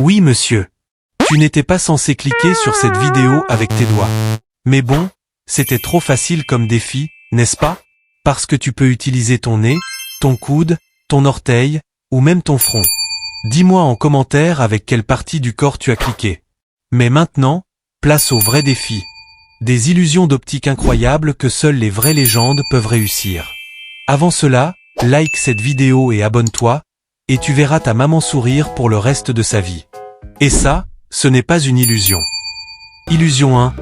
Oui, monsieur. Tu n'étais pas censé cliquer sur cette vidéo avec tes doigts. Mais bon, c'était trop facile comme défi, n'est-ce pas? Parce que tu peux utiliser ton nez, ton coude, ton orteil, ou même ton front. Dis-moi en commentaire avec quelle partie du corps tu as cliqué. Mais maintenant, place au vrai défi. Des illusions d'optique incroyables que seules les vraies légendes peuvent réussir. Avant cela, like cette vidéo et abonne-toi, et tu verras ta maman sourire pour le reste de sa vie. Et ça, ce n'est pas une illusion. Illusion 1.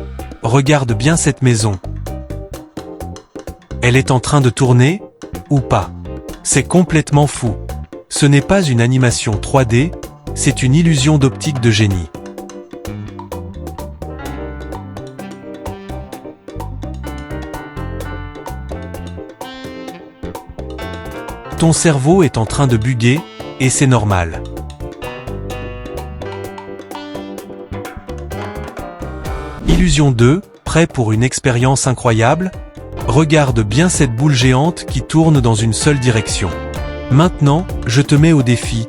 Regarde bien cette maison. Elle est en train de tourner, ou pas? C'est complètement fou. Ce n'est pas une animation 3D, c'est une illusion d'optique de génie. Ton cerveau est en train de bugger, et c'est normal. Illusion 2, prêt pour une expérience incroyable? Regarde bien cette boule géante qui tourne dans une seule direction. Maintenant, je te mets au défi.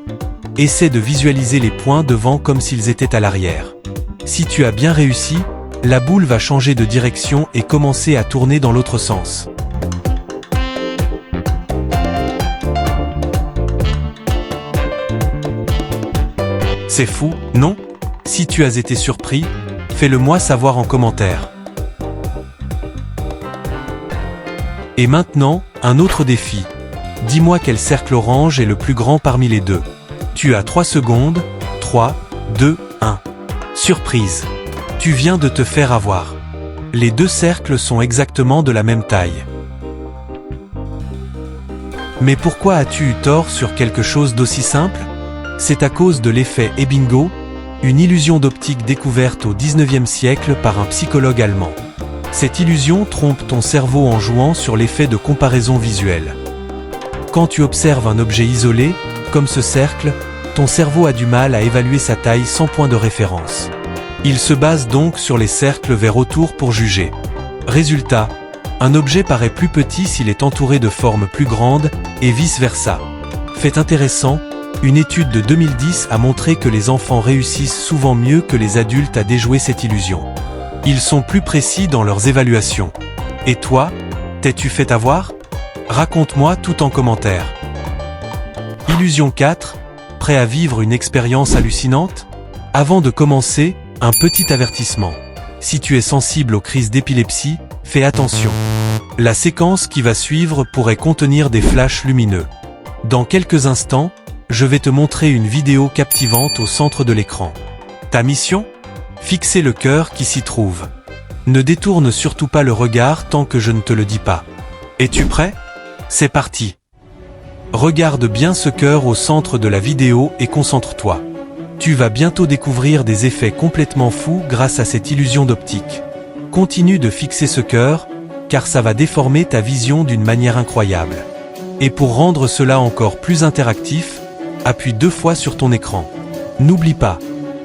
Essaie de visualiser les points devant comme s'ils étaient à l'arrière. Si tu as bien réussi, la boule va changer de direction et commencer à tourner dans l'autre sens. C'est fou, non? Si tu as été surpris, fais-le moi savoir en commentaire. Et maintenant, un autre défi. Dis-moi quel cercle orange est le plus grand parmi les deux. Tu as 3 secondes. 3, 2, 1. Surprise. Tu viens de te faire avoir. Les deux cercles sont exactement de la même taille. Mais pourquoi as-tu eu tort sur quelque chose d'aussi simple? C'est à cause de l'effet Ebbingo, une illusion d'optique découverte au 19e siècle par un psychologue allemand. Cette illusion trompe ton cerveau en jouant sur l'effet de comparaison visuelle. Quand tu observes un objet isolé, comme ce cercle, ton cerveau a du mal à évaluer sa taille sans point de référence. Il se base donc sur les cercles vers autour pour juger. Résultat, un objet paraît plus petit s'il est entouré de formes plus grandes, et vice-versa. Fait intéressant, une étude de 2010 a montré que les enfants réussissent souvent mieux que les adultes à déjouer cette illusion. Ils sont plus précis dans leurs évaluations. Et toi, t'es-tu fait avoir? Raconte-moi tout en commentaire. Illusion 4, prêt à vivre une expérience hallucinante? Avant de commencer, un petit avertissement. Si tu es sensible aux crises d'épilepsie, fais attention. La séquence qui va suivre pourrait contenir des flashs lumineux. Dans quelques instants, je vais te montrer une vidéo captivante au centre de l'écran. Ta mission? Fixer le cœur qui s'y trouve. Ne détourne surtout pas le regard tant que je ne te le dis pas. Es-tu prêt? C'est parti. Regarde bien ce cœur au centre de la vidéo et concentre-toi. Tu vas bientôt découvrir des effets complètement fous grâce à cette illusion d'optique. Continue de fixer ce cœur, car ça va déformer ta vision d'une manière incroyable. Et pour rendre cela encore plus interactif, appuie 2 fois sur ton écran. N'oublie pas,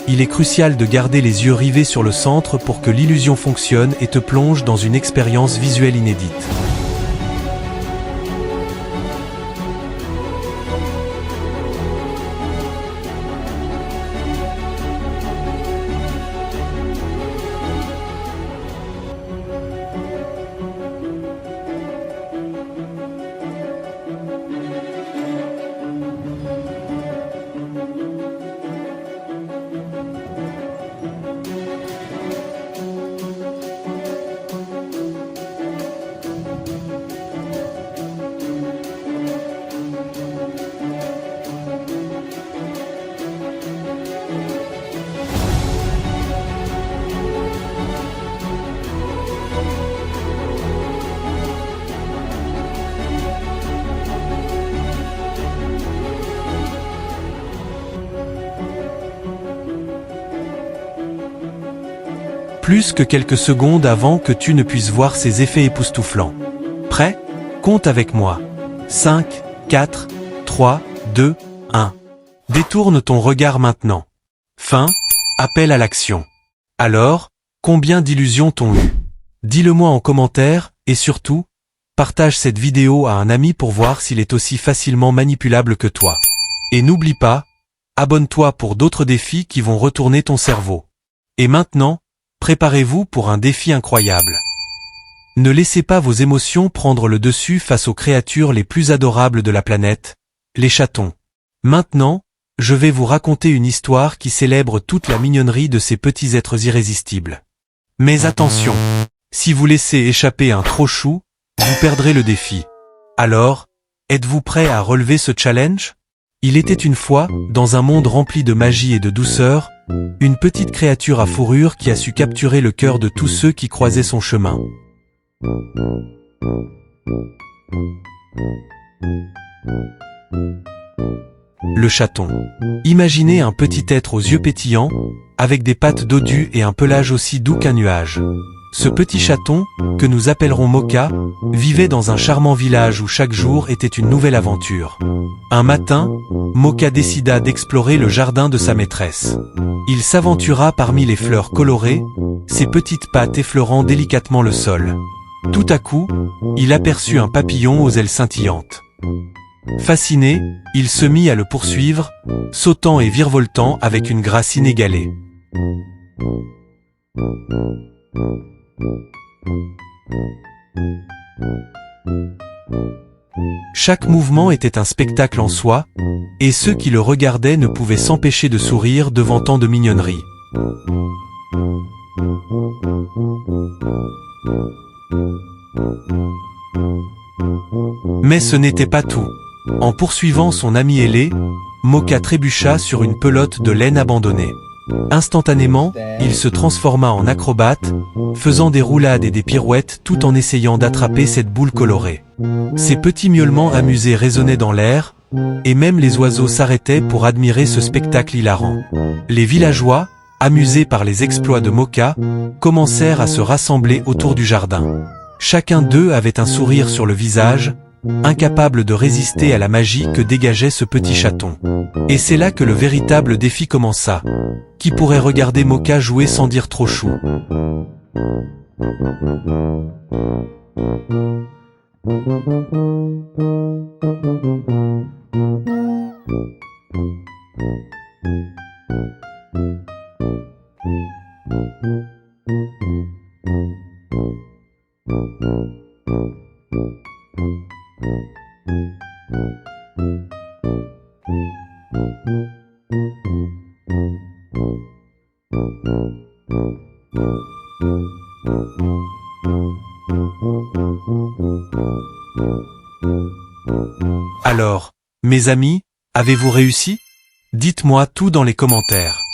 il est crucial de garder les yeux rivés sur le centre pour que l'illusion fonctionne et te plonge dans une expérience visuelle inédite. Plus que quelques secondes avant que tu ne puisses voir ces effets époustouflants. Prêt? Compte avec moi. 5, 4, 3, 2, 1. Détourne ton regard maintenant. Fin. Appel à l'action. Alors, combien d'illusions t'ont eu? Dis-le-moi en commentaire, et surtout, partage cette vidéo à un ami pour voir s'il est aussi facilement manipulable que toi. Et n'oublie pas, abonne-toi pour d'autres défis qui vont retourner ton cerveau. Et maintenant, préparez-vous pour un défi incroyable. Ne laissez pas vos émotions prendre le dessus face aux créatures les plus adorables de la planète, les chatons. Maintenant, je vais vous raconter une histoire qui célèbre toute la mignonnerie de ces petits êtres irrésistibles. Mais attention, si vous laissez échapper un trop chou, vous perdrez le défi. Alors, êtes-vous prêt à relever ce challenge? Il était une fois, dans un monde rempli de magie et de douceur, une petite créature à fourrure qui a su capturer le cœur de tous ceux qui croisaient son chemin. Le chaton. Imaginez un petit être aux yeux pétillants, avec des pattes dodues et un pelage aussi doux qu'un nuage. Ce petit chaton, que nous appellerons Mocha, vivait dans un charmant village où chaque jour était une nouvelle aventure. Un matin, Mocha décida d'explorer le jardin de sa maîtresse. Il s'aventura parmi les fleurs colorées, ses petites pattes effleurant délicatement le sol. Tout à coup, il aperçut un papillon aux ailes scintillantes. Fasciné, il se mit à le poursuivre, sautant et virevoltant avec une grâce inégalée. Chaque mouvement était un spectacle en soi, et ceux qui le regardaient ne pouvaient s'empêcher de sourire devant tant de mignonnerie. Mais ce n'était pas tout. En poursuivant son ami ailé, Mocha trébucha sur une pelote de laine abandonnée. Instantanément, il se transforma en acrobate, faisant des roulades et des pirouettes tout en essayant d'attraper cette boule colorée. Ses petits miaulements amusés résonnaient dans l'air, et même les oiseaux s'arrêtaient pour admirer ce spectacle hilarant. Les villageois, amusés par les exploits de Mocha, commencèrent à se rassembler autour du jardin. Chacun d'eux avait un sourire sur le visage, incapable de résister à la magie que dégageait ce petit chaton. Et c'est là que le véritable défi commença. Qui pourrait regarder Mocha jouer sans dire trop chou? Alors, mes amis, avez-vous réussi? Dites-moi tout dans les commentaires.